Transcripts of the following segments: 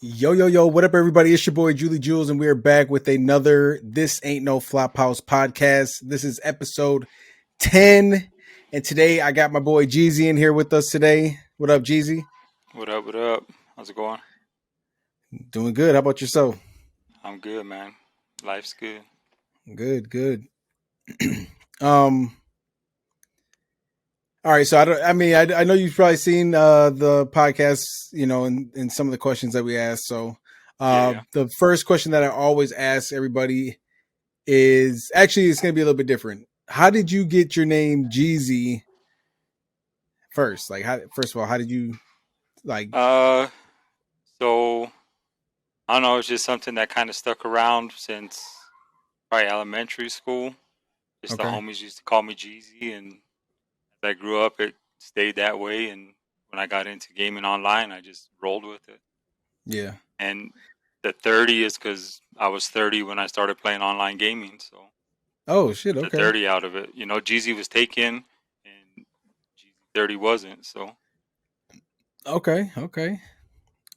Yo, yo, yo, what up, everybody? It's your boy, Julie Jules, and we are back with another This Ain't No Flophouse podcast. This is episode 10, and today I got my boy Jeezy in here with us today. What up, Jeezy? What up? What up? How's it going? Doing good. How about yourself? I'm good, man. Life's good. Good, good. um, all right, so I know you've probably seen the podcast, in some of the questions that we asked. So Yeah, yeah. the first question that I always ask everybody is actually it's going to be a little bit different. How did you get your name Jeezy first? Like, first of all, how did you like? Uh, so I don't know. It's just something that kind of stuck around since probably elementary school. Just the Okay, homies used to call me Jeezy, and as I grew up, it stayed that way. And when I got into gaming online, I just rolled with it. yeah. And the 30 is because I was 30 when I started playing online gaming. So Oh shit. the Okay, 30 out of it. Jeezy was taken, and JEAZY30 wasn't. So. okay.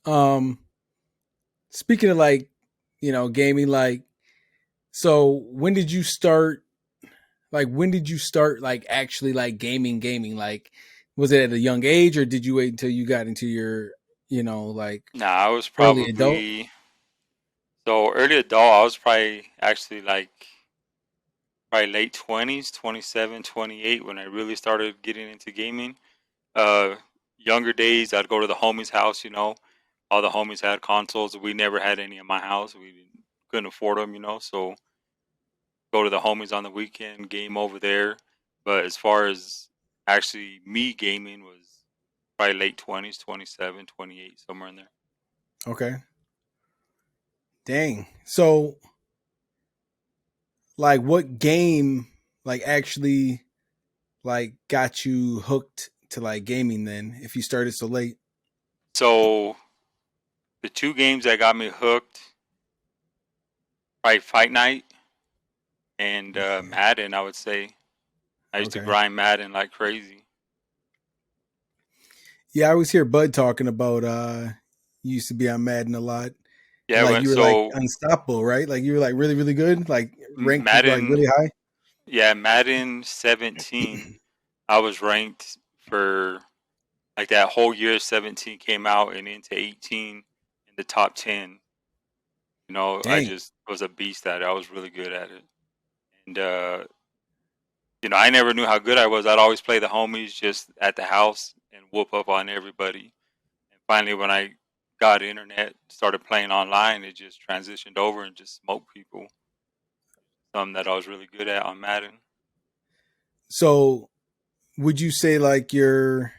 Um, speaking of like, gaming, like, so when did you start? Like, when did you start like actually like gaming? Like, was it at a young age, or did you wait until you got into your, like Nah, I was early adult? probably so early adult. I was probably actually like probably late 20s, 27, 28 when I really started getting into gaming. Uh, Younger days, I'd go to the homie's house. All the homies had consoles. We never had any in my house. Couldn't afford them. So go to the homies on the weekend, game over there. But as far as actually me gaming was probably late 20s, 27, 28, somewhere in there. Okay, dang. So like what game like actually like got you hooked to like gaming then if you started so late? So the two games that got me hooked, probably Fight Night and Madden, I would say. I used to Okay. grind Madden like crazy. Yeah, I always hear Bud talking about you used to be on Madden a lot. And Yeah, like when you were like so unstoppable, right? Like you were like really, really good, like ranked like Madden, really high. yeah, Madden 17, I was ranked for like that whole year. 17 came out and into 18 in the top 10. I Dang. just was a beast at it. I was really good at it. And I never knew how good I was. I'd always play the homies just at the house and whoop up on everybody. And finally, when I got internet, started playing online, it just transitioned over and just smoked people. Something that I was really good at on Madden. So would you say like your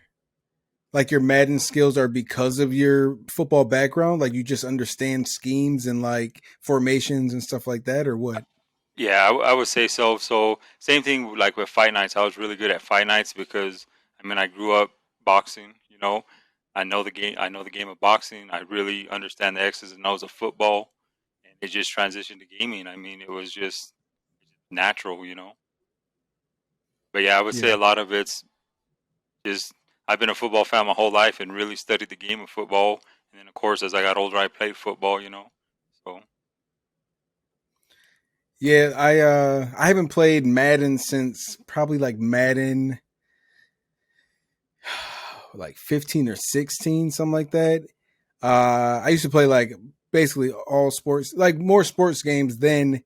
Madden skills are because of your football background? Like you just understand schemes and like formations and stuff like that, or what? Yeah, I would say so. So same thing like with fight nights. I was really good at fight nights because I grew up boxing. I know the game. I know the game of boxing. I really understand the X's and O's of football, and it just transitioned to gaming. It was just natural. But yeah, I would say Yeah. a lot of it's just I've been a football fan my whole life and really studied the game of football. And then of course as I got older I played football, So Yeah, I haven't played Madden since probably like Madden like 15 or 16, something like that. I used to play like basically all sports, like more sports games than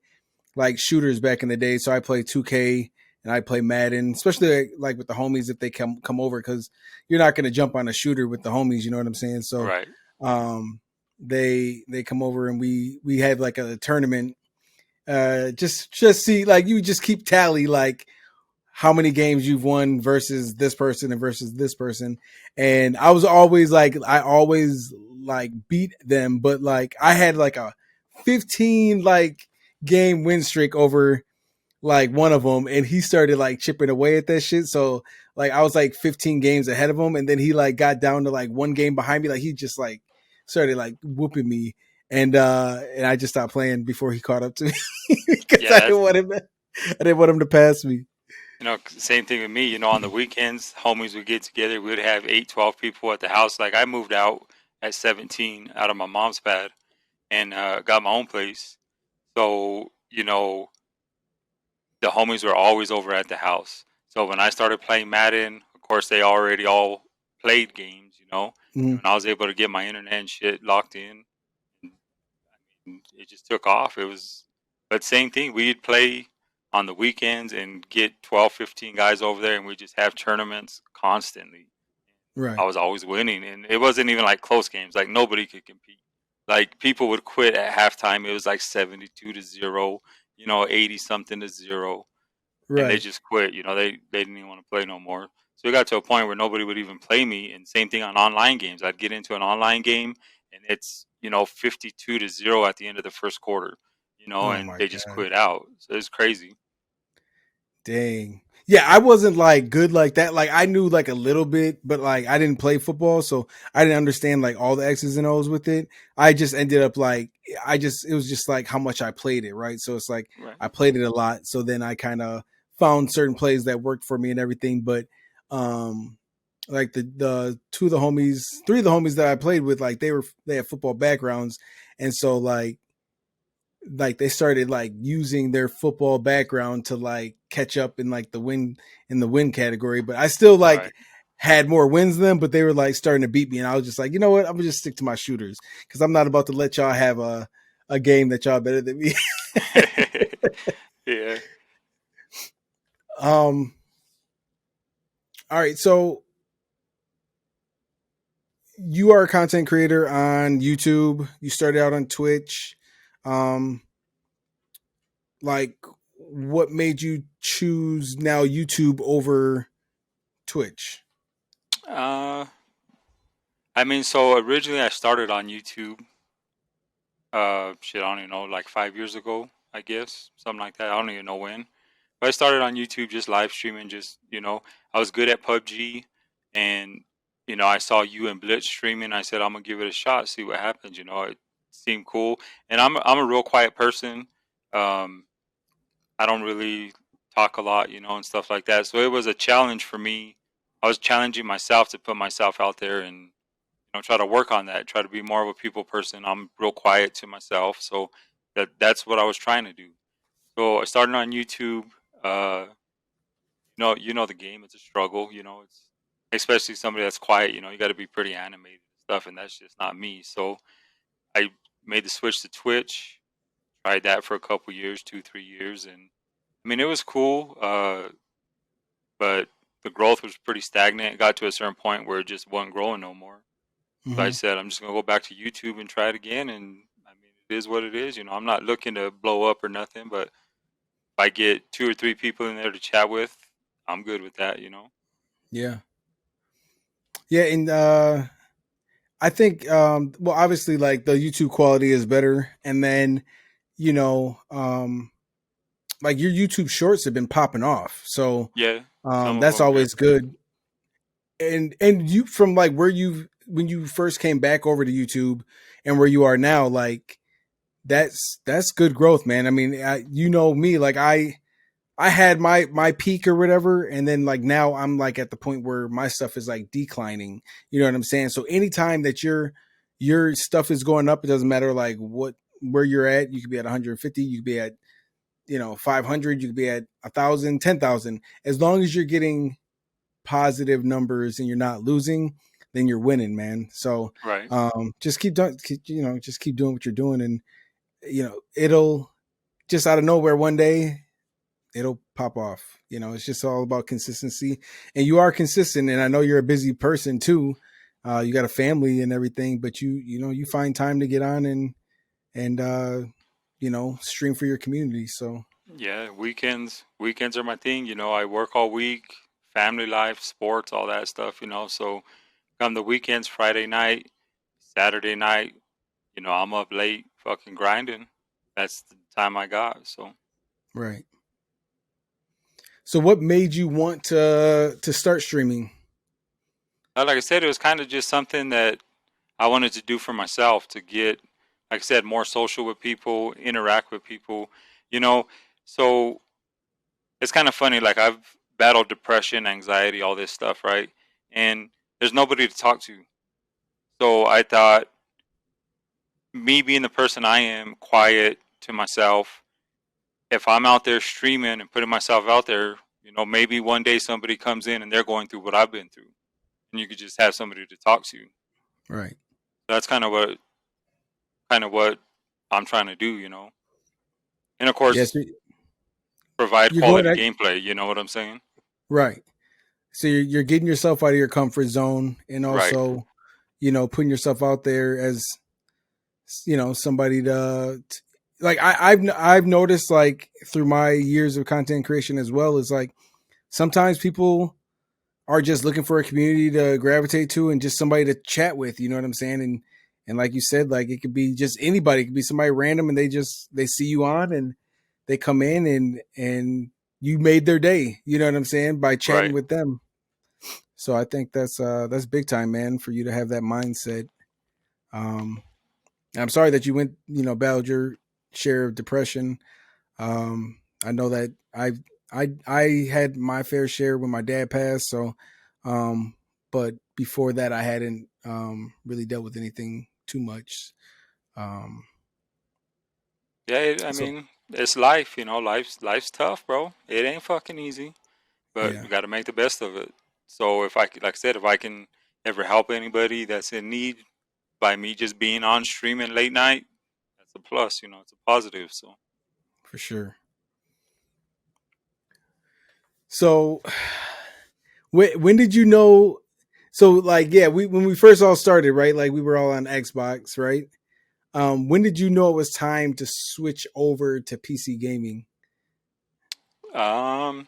like shooters back in the day. So I play 2K and I play Madden, especially like with the homies if they come over because you're not going to jump on a shooter with the homies. You know what I'm saying? So right. um, they come over and we have like a tournament. Just see like you just keep tally like how many games you've won versus this person and versus this person. And I was always like, I always like beat them, but like I had like a 15 like game win streak over like one of them, and he started like chipping away at that shit. So like I was like 15 games ahead of him, and then he like got down to like one game behind me. Like he just like started like whooping me, and I just stopped playing before he caught up to me because Yeah, that's I didn't want him to pass me. same thing with me. On the weekends, homies would get together. We would have 8, 12 people at the house. Like I moved out at 17 out of my mom's pad and got my own place. So, the homies were always over at the house. So when I started playing Madden, of course they already all played games. And Mhm. when I was able to get my internet and shit locked in, it just took off. It was, but same thing. We'd play on the weekends and get 12, 15 guys over there, and we just have tournaments constantly. I Right. was always winning, and it wasn't even like close games. Like nobody could compete. Like people would quit at halftime. It was like 72-0, 80 something to 0, and they Right. just quit. They didn't even want to play no more. So it got to a point where nobody would even play me. And same thing on online games. I'd get into an online game, and it's 52-0 at the end of the first quarter. Oh And my they just god. quit out. So it's crazy. Dang. Yeah, I wasn't like good like that. Like I knew like a little bit, but like I didn't play football, so I didn't understand like all the X's and O's with it. I just ended up like it was just like how much I played it, right? So it's like Right. I played it a lot, so then I kind of found certain plays that worked for me and everything. But like the two of the homies, three of the homies that I played with, like they had football backgrounds, and so like they started like using their football background to like catch up in like the win category, but I still like Right. had more wins than them, but they were like starting to beat me, and I was just like, you know what, I'm gonna just stick to my shooters because I'm not about to let y'all have a game that y'all better than me. Yeah. um all right, so you are a content creator on YouTube, you started out on Twitch. um like what made you choose now YouTube over Twitch? Uh, I mean, so originally I started on YouTube. Shit, I don't even know, like 5 years ago, I guess, something like that. I don't even know when. But I started on YouTube just live streaming. I was good at PUBG, and I saw you and Blitz streaming. I said I'm gonna give it a shot, see what happens. It seemed cool, and I'm a real quiet person. Um, I don't really talk a lot, and stuff like that. So it was a challenge for me. I was challenging myself to put myself out there and try to work on that. Try to be more of a people person. I'm real quiet to myself, so that's what I was trying to do. So I started on YouTube. Uh, the game. It's a struggle. It's especially somebody that's quiet. You got to be pretty animated and stuff, and that's just not me. So I made the switch to Twitch. Tried that for a couple years, 2, 3 years, and I mean it was cool. But the growth was pretty stagnant. It got to a certain point where it just wasn't growing no more. So I Mm-hmm. said I'm just gonna go back to YouTube and try it again. And I mean it is what it is. I'm not looking to blow up or nothing, but if I get 2 or 3 people in there to chat with, I'm good with that. Yeah. Yeah, and I think well obviously like the YouTube quality is better, and then you know like your YouTube shorts have been popping off. So Yeah, some of that's them always definitely. good. And you from like where you when you first came back over to YouTube and where you are now, like that's good growth, man. I mean, you know me, like I had my peak or whatever, and then like now I'm like at the point where my stuff is like declining. You know what I'm saying? So anytime that your stuff is going up, it doesn't matter like what where you're at. You could be at 150, you could be at 500, you could be at 1,000, 10,000. As long as you're getting positive numbers and you're not losing, then you're winning, man. So Right. just keep doing, just keep doing what you're doing, and it'll just out of nowhere one day it'll pop off. It's just all about consistency, and you are consistent. And I know you're a busy person too. You got a family and everything, but you find time to get on and stream for your community. So Yeah, weekends are my thing. I work all week, family life, sports, all that stuff. So come the weekends, Friday night, Saturday night, I'm up late fucking grinding. That's the time I got. So right. So what made you want to start streaming? like I said, it was kind of just something that I wanted to do for myself to get, like I said, more social with people, interact with people, you know. So it's kind of funny. Like I've battled depression, anxiety, all this stuff, right? And there's nobody to talk to. So I thought, me being the person I am, quiet to myself, if I'm out there streaming and putting myself out there, maybe one day somebody comes in and they're going through what I've been through, and you could just have somebody to talk to. Right. That's kind of what I'm trying to do. And of course, Yes. provide You're going. quality gameplay. You know what I'm saying? Right. So you're getting yourself out of your comfort zone, and Right. also, putting yourself out there as somebody to like. I've noticed, like, through my years of content creation as well, is like sometimes people are just looking for a community to gravitate to and just somebody to chat with. You know what I'm saying? And like you said, like, it could be just anybody. It could be somebody random, and they see you on, and they come in, and you made their day. You know what I'm saying, by chatting Right. with them. So I think that's big time, man, for you to have that mindset. Um, I'm sorry that you went, battled your share of depression. I know that I had my fair share when my dad passed. So, but before that, I hadn't really dealt with anything too much. Um, Yeah. I so mean, it's life. Life's tough, bro. It ain't fucking easy, but yeah, we got to make the best of it. So like I said, if I can ever help anybody that's in need by me just being on streaming late night, that's a plus. It's a positive. So for sure. So when did you know? So, like, yeah, when we first all started, right? Like, we were all on Xbox, right? When did you know it was time to switch over to PC gaming? um,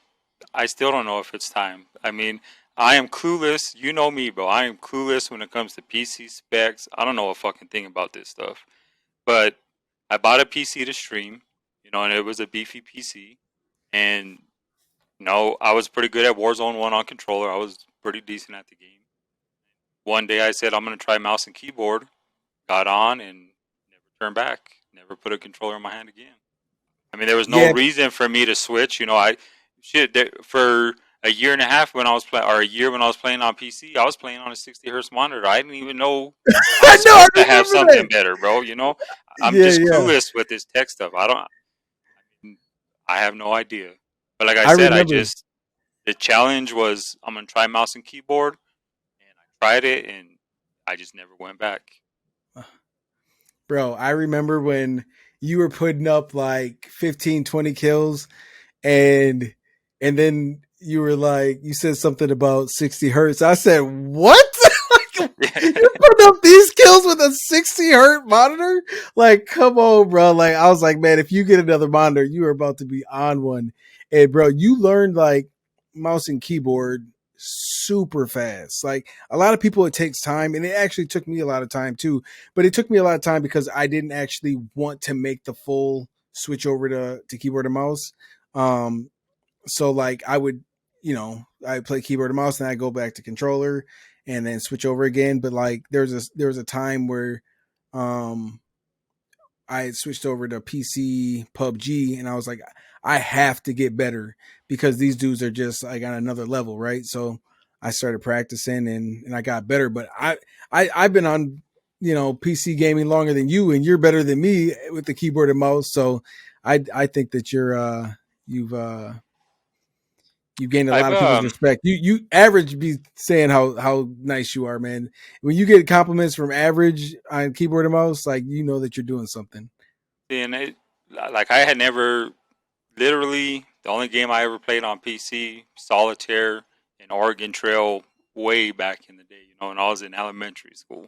I still don't know if it's time. I mean, I am clueless. You know me, bro. I am clueless when it comes to PC specs. I don't know a fucking thing about this stuff. But I bought a PC to stream, and it was a beefy PC. And I was pretty good at Warzone 1 on controller. I was pretty decent at the game. One day I said I'm gonna try mouse and keyboard. Got on and never turned back. Never put a controller in my hand again. I mean, there was no Yeah, reason for me to switch. For a year and a half when I was playing, or a year when I was playing on PC, I was playing on a 60 hertz monitor. I didn't even know I I was know. I supposed to have remember something that. better, bro. I'm Yeah, just yeah. clueless with this tech stuff. I have no idea. But like I I said, remember, the challenge was I'm gonna try mouse and keyboard, and I tried it, and I just never went back. bro. I remember when you were putting up like 15, 20 kills, and then you were like, you said something about 60 hertz. I said, what? Like, you're putting up these kills with a 60 hertz monitor? Like, come on, bro. Like, I was like, man, if you get another monitor, you are about to be on one. And bro, you learned like mouse and keyboard super fast. Like, a lot of people, it takes time, and it actually took me a lot of time too. But it took me a lot of time because I didn't actually want to make the full switch over to keyboard and mouse. Um, so like I would, I play keyboard and mouse, and I go back to controller, and then switch over again. But like there was a time where um I switched over to PC PUBG, and I was like, I have to get better because these dudes are just like on another level, right? So I started practicing, and I got better. But I've been on PC gaming longer than you, and you're better than me with the keyboard and mouse. So I think that you've you gained a I've lot of people's respect. You average be saying how nice you are, man. When you get compliments from average on keyboard and mouse, like, that you're doing something. and it like I had never literally the only game I ever played on PC, Solitaire and Oregon Trail, way back in the day. When I was in elementary school,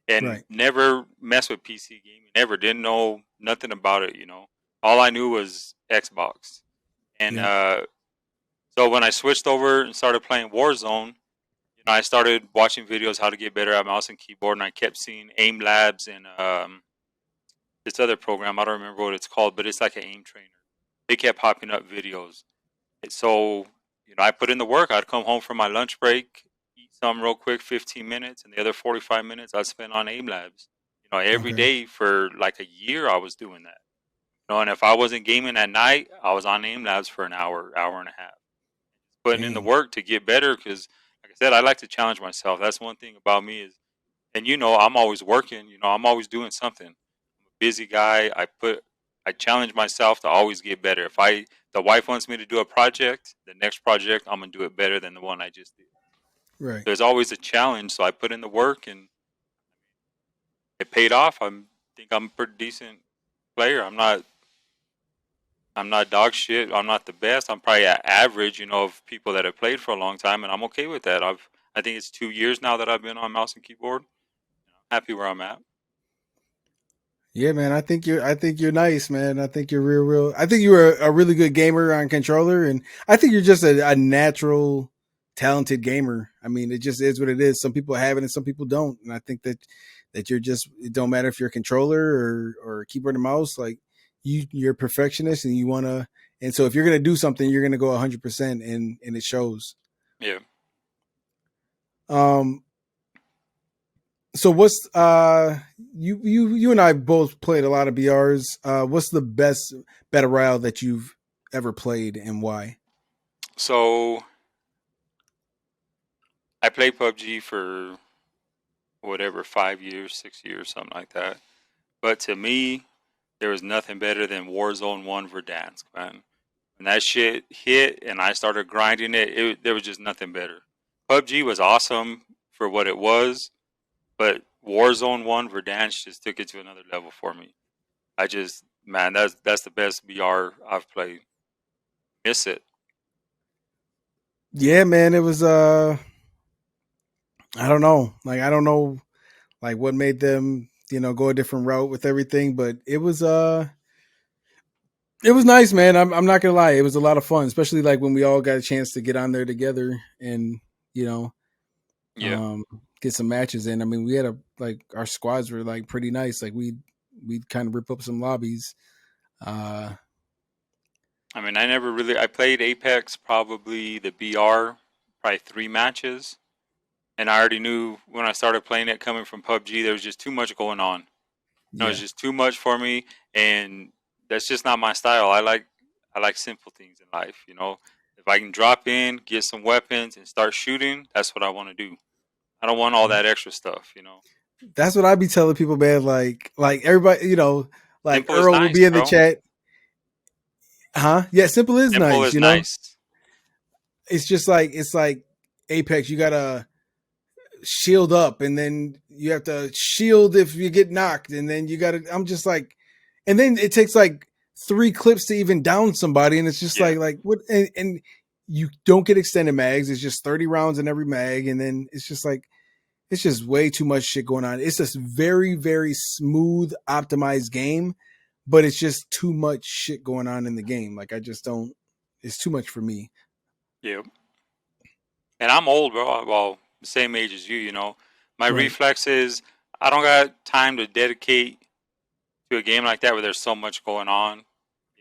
and Right. never messed with PC gaming. Never didn't know nothing about it. All I knew was Xbox, and Yep. so when I switched over and started playing Warzone, I started watching videos how to get better at mouse and keyboard, and I kept seeing aim labs and this other program. I don't remember what it's called, but it's like an aim trainer. They kept popping up videos. And so, I put in the work. I'd come home from my lunch break, eat some real quick, 15 minutes, and the other 45 minutes I spent on aim labs. Every Okay. day for like a year, I was doing that. And if I wasn't gaming at night, I was on aim labs for an hour, hour and a half, putting in the Dang. work to get better. Because, like I said, I like to challenge myself. That's one thing about me is And I'm always working. I'm always doing something. I'm a busy guy. I challenge myself to always get better. If the wife wants me to do a project, the next project I'm gonna do it better than the one I just did. Right. There's always a challenge, so I put in the work, and it paid off. Think I'm a pretty decent player. I'm not dog shit. I'm not the best. I'm probably at average, of people that have played for a long time, and I'm okay with that. I think it's 2 years now that I've been on mouse and keyboard. I'm happy where I'm at. Yeah, man. I think you're nice, man. I think you're real. I think you're a really good gamer on controller, and I think you're just a natural, talented gamer. I mean, it just is what it is. Some people have it, and some people don't. And I think that you're just. It don't matter if you're a controller or keyboard and mouse. Like you're a perfectionist, and you wanna. And so if you're gonna do something, you're gonna go 100%, and it shows. Yeah. Um, So what's you and I both played a lot of BRs. What's the best battle royale that you've ever played and why? So I played PUBG for whatever 5 years, 6 years, something like that. But to me, there was nothing better than Warzone One Verdansk, man. When that shit hit and I started grinding there was just nothing better. PUBG was awesome for what it was, but Warzone One Verdansk just took it to another level for me. Man, that's the best BR I've played. Miss it. Yeah, man, it was I don't know. Like I don't know like what made them, go a different route with everything, but it was nice, man. I'm not gonna lie. It was a lot of fun, especially like when we all got a chance to get on there together and, you know, Yeah. um get some matches in. I mean, we had our squads were like pretty nice. Like we kind of rip up some lobbies. Uh I mean, I played Apex probably the BR probably 3 matches, and I already knew when I started playing it coming from PUBG there was just too much going on. It was yeah. just too much for me, and that's just not my style. I like simple things in life. If I can drop in, get some weapons, and start shooting, that's what I want to do. I don't want all that extra stuff. That's what I be telling people, man. Like everybody, like Simple is Earl will nice, be in the bro. chat. Huh? Yeah, simple is Simple nice, is nice. It's just like Apex, you gotta shield up and then you have to shield if you get knocked, and then you gotta I'm just like and then it takes like 3 clips to even down somebody, and it's just Yeah, like what and you don't get extended mags, it's just 30 rounds in every mag, and then it's just like it's just way too much shit going on. It's this very, very smooth, optimized game, but it's just too much shit going on in the game. Like I just don't. It's too much for me. yeah. And I'm old, bro. Well, the same age as you. My Right, reflexes. I don't got time to dedicate to a game like that where there's so much going on.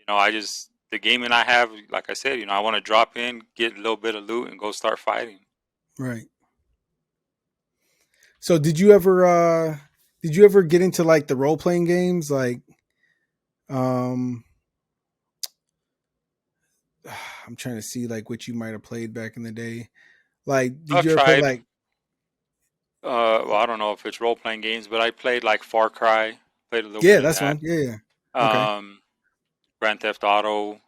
The gaming I have, like I said, I want to drop in, get a little bit of loot, and go start fighting. right. So did you ever get into like the role playing games? Like um I'm trying to see like what you might have played back in the day. Like, did I've you ever play tried. like Well, I don't know if it's role playing games, but I played like Far Cry. Played a little yeah, bit of that's that. one. Yeah, yeah. Okay. Um, Grand Theft Auto,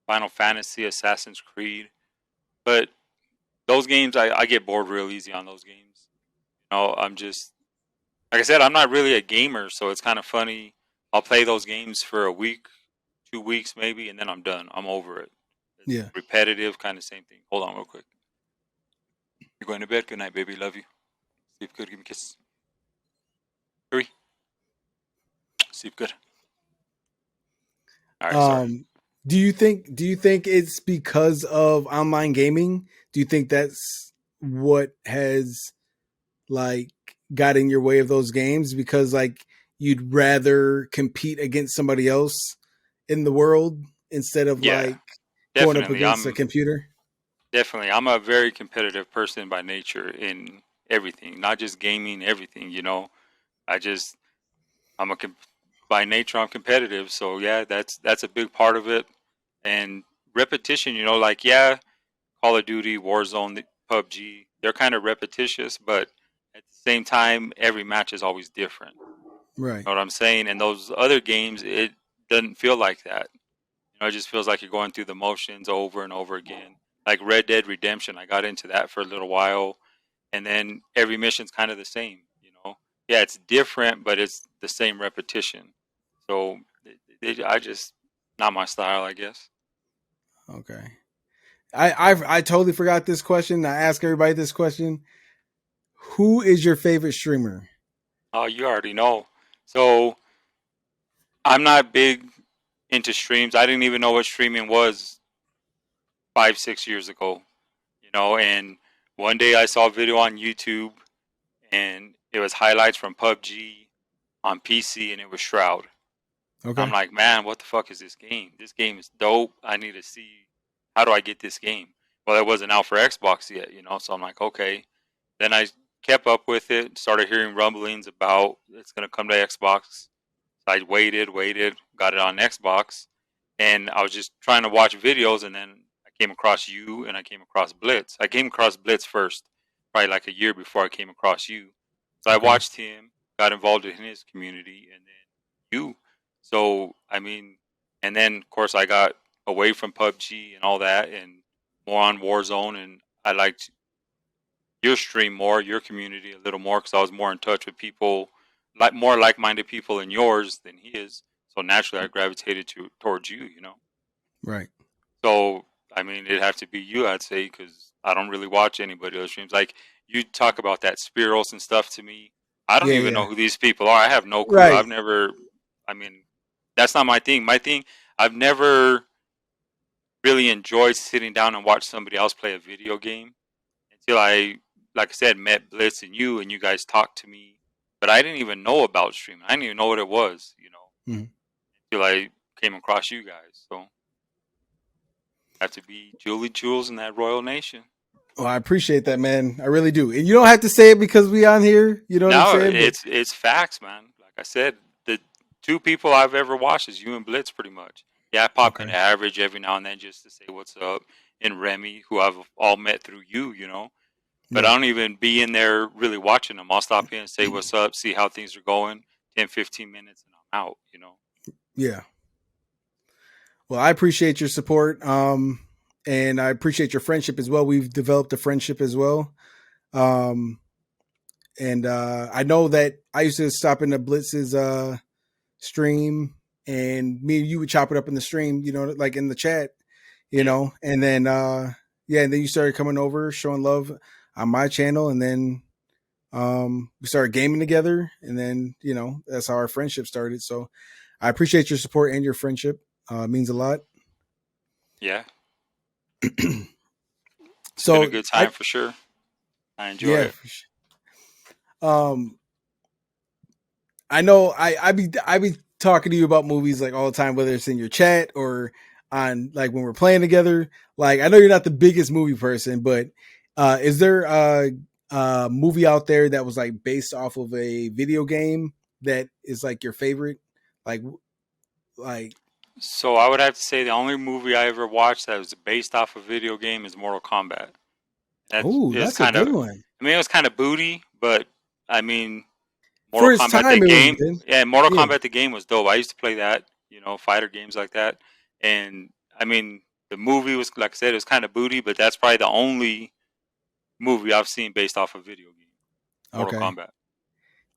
Final Fantasy, Assassin's Creed. But those games, I get bored real easy on those games. I'm just like I said, I'm not really a gamer, so it's kind of funny. I'll play those games for a week, 2 weeks maybe, and then I'm done. I'm over it. It's Yeah. repetitive, kind of same thing. Hold on, real quick. You're going to bed. Good night, baby. Love you. Sleep good. Give me a kiss. Hurry. Sleep good. All right, sorry. Um, do you think it's because of online gaming? Do you think that's what has like got in your way of those games because like you'd rather compete against somebody else in the world instead of Yeah, like going up definitely. against a computer? I'm a very competitive person by nature in everything, not just gaming. Everything. I just I'm a by nature I'm competitive. So yeah, that's a big part of it. And repetition. Like yeah, Call of Duty, Warzone, PUBG. They're kind of repetitious, but at the same time, every match is always different. Right. You know what I'm saying? And those other games, it doesn't feel like that. You know, it just feels like you're going through the motions over and over again. Like Red Dead Redemption, I got into that for a little while, and then every mission's kind of the same. You know, yeah, it's different, but it's the same repetition. So I just not my style, I guess. Okay. I totally forgot this question. I ask everybody this question. Who is your favorite streamer? Oh, you already know. So I'm not big into streams. I didn't even know what streaming was 5, 6 years ago. You know, and one day I saw a video on YouTube, and it was highlights from PUBG on PC, and it was Shroud. I'm Okay. like, man, what the fuck is this game? This game is dope. I need to see, how do I get this game? Well, it wasn't out for Xbox yet, you know. So I'm like, okay. Then I kept up with it. Started hearing rumblings about it's gonna come to Xbox. So I waited, got it on Xbox, and I was just trying to watch videos, and then I came across you, and I came across Blitz. I came across Blitz first, probably like a year before I came across you. So I Okay. watched him, got involved in his community, and then you. So I mean, and then of course I got away from PUBG and all that, and more on Warzone, and I liked your stream more, your community a little more, because I was more in touch with people, like more like-minded people in yours than he is. So naturally, I gravitated towards you. You know. Right. So I mean, it'd have to be you, I'd say, because I don't really watch anybody else's streams. Like you talk about that Spiros and stuff to me. I don't Yeah. even Yeah. know who these people are. I have no clue. Right. I've never. I mean, that's not my thing. My thing. I've never really enjoyed sitting down and watch somebody else play a video game until I, like I said, met Blitz and you guys talked to me. But I didn't even know about streaming. I didn't even know what it was, you know, Mhm. until I came across you guys. So have to be Julie Jules in that Royal Nation. Well, I appreciate that, man. I really do. And you don't have to say it because we on here. You know what I'm No, saying? But it's facts, man. Like I said, the two people I've ever watched is you and Blitz, pretty much. Yeah, I pop in okay. average every now and then just to say what's up. And Remy, who I've all met through you, you know. But I Right. don't even be in there really watching them. I'll stop in and say what's up, see how things are going, 10, 15 minutes, and I'm out, you know. Yeah. Well, I appreciate your support. And I appreciate your friendship as well. We've developed a friendship as well. Um, and I know that I used to stop into Blitz's stream, and me and you would chop it up in the stream, you know, like in the chat, you Yeah, know, and then yeah, and then you started coming over, showing love on my channel, and then we started gaming together, and then you know that's how our friendship started. So I appreciate your support and your friendship. It means a lot. yeah. It's been a So good I time for sure. I enjoy yeah, it. um I know I be talking to you about movies like all the time, whether it's in your chat or on like when we're playing together. Like I know you're not the biggest movie person, but is there a movie out there that was like based off of a video game that is like your favorite? Like like So I would have to say the only movie I ever watched that was based off a video game is Mortal Kombat. That's oh, it's that's a kind good of, one. I mean, it was kind of booty, but I mean, Mortal For its Kombat the time, it was game, good. yeah, Mortal Yeah, Kombat the game was dope. I used to play that, you know, fighter games like that, and I mean, the movie was, like I said, it was kind of booty, but that's probably the only movie I've seen based off a video game, Mortal okay. Kombat.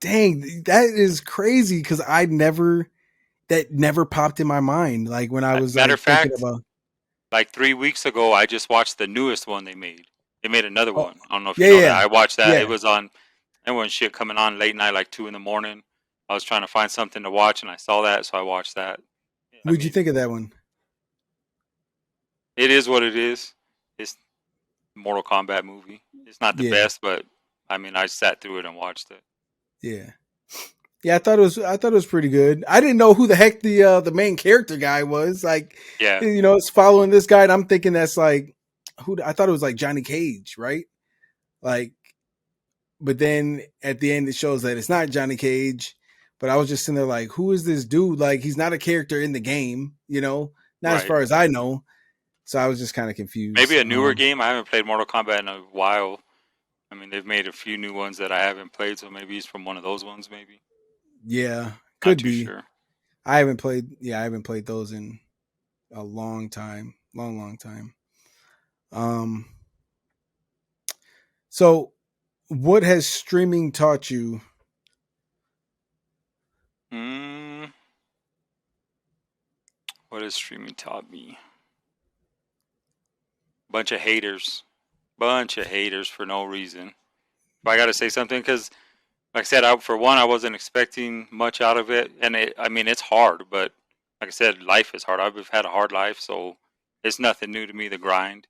Dang, that is crazy because I never that never popped in my mind. Like when I was Matter like of thinking fact, about like 3 weeks ago, I just watched the newest one they made. They made another oh one. I don't know if you yeah know that. I yeah watched that. It yeah. was on. There was shit coming on late night, like 2 in the morning. I was trying to find something to watch, and I saw that, so I watched that. I What'd you mean, think of that one? it is what it is. It's a Mortal Kombat movie. It's not the Yeah, best, but I mean, I sat through it and watched it. yeah, yeah. I thought it was pretty good. I didn't know who the heck the main character guy was. Like, Yeah, you know, it's following this guy, and I'm thinking that's like who I thought it was like Johnny Cage, right? Like, but then at the end it shows that it's not Johnny Cage. But I was just sitting there like, who is this dude? Like, he's not a character in the game, you know, not as right. far as I know. So I was just kind of Maybe confused. a newer game. I haven't played Mortal Kombat in a while. I mean, they've made a few new ones that I haven't played, so maybe he's from one of those ones. Maybe Yeah, not could too be. sure. I haven't played. Yeah, I haven't played those in a long time, long time. Um, so what has streaming taught you? Mm, what has streaming taught me? Bunch of haters. Bunch of haters for no reason. If I got to say something, because like I said, for one, I wasn't expecting much out of it, and I mean, it's hard, but like I said, life is hard. I've had a hard life, so it's nothing new to me. The grind,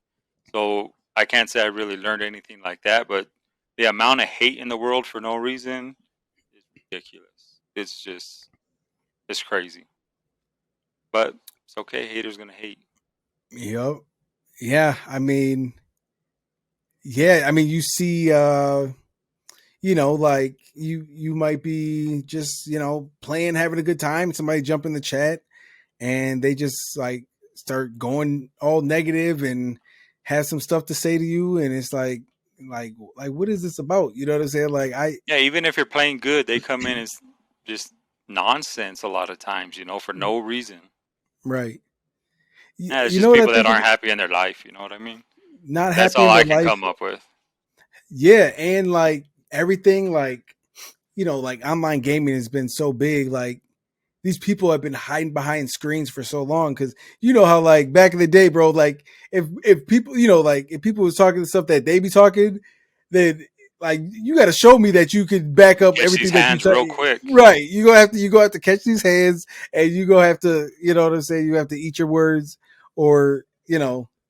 so I can't say I really learned anything like that. But the amount of hate in the world for no reason is ridiculous. It's crazy. But it's okay. Haters gonna hate. Yep. Yeah, I mean, yeah, I mean, you see, like you might be just playing, having a good time. Somebody jump in the chat, and they just like start going all negative and have some stuff to say to you, and it's like what is this about? You know what I'm saying? Like I Yeah, even if you're playing good, they come in as just nonsense a lot of times. For no reason. right. Yeah, it's You just know what I people think? that aren't happy in their life. You know what I mean? Not That's happy all in I their can life. come up with. Yeah, and like everything, like like online gaming has been so big. Like these people have been hiding behind screens for so long because you know how like back in the day, bro. Like if people, like if people was talking the stuff that they be talking, then like you got to show me that you could back up Catch these everything that you hands real say. quick. Right, you go have to catch these hands, and you go have to, you know what I'm saying. You have to eat your words, or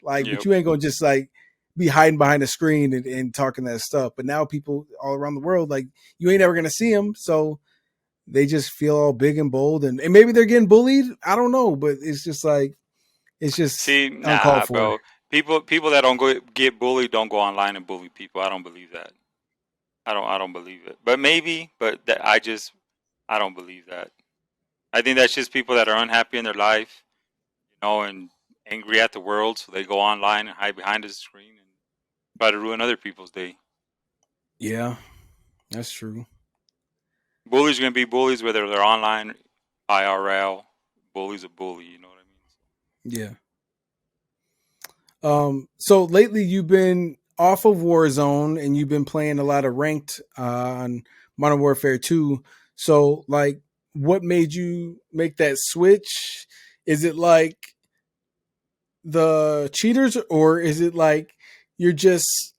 like, but Yep. you ain't gonna just like be hiding behind a screen and talking that stuff. But now people all around the world, like you ain't ever gonna see them, so they just feel all big and bold, and maybe they're getting bullied. I don't know, but it's just like it's just See, uncalled nah, for. bro. People that don't go get bullied don't go online and bully people. I don't believe that. I don't believe it. But maybe, but I don't believe that. I think that's just people that are unhappy in their life, and angry at the world, so they go online and hide behind a screen and try to ruin other people's day. Yeah, that's true. Bullies are gonna be bullies whether they're online, IRL. Bully's a bully. You know what I mean? Yeah. So lately you've been off of Warzone and you've been playing a lot of ranked on Modern Warfare 2. So like what made you make that switch? Is it like the cheaters, or is it like you're just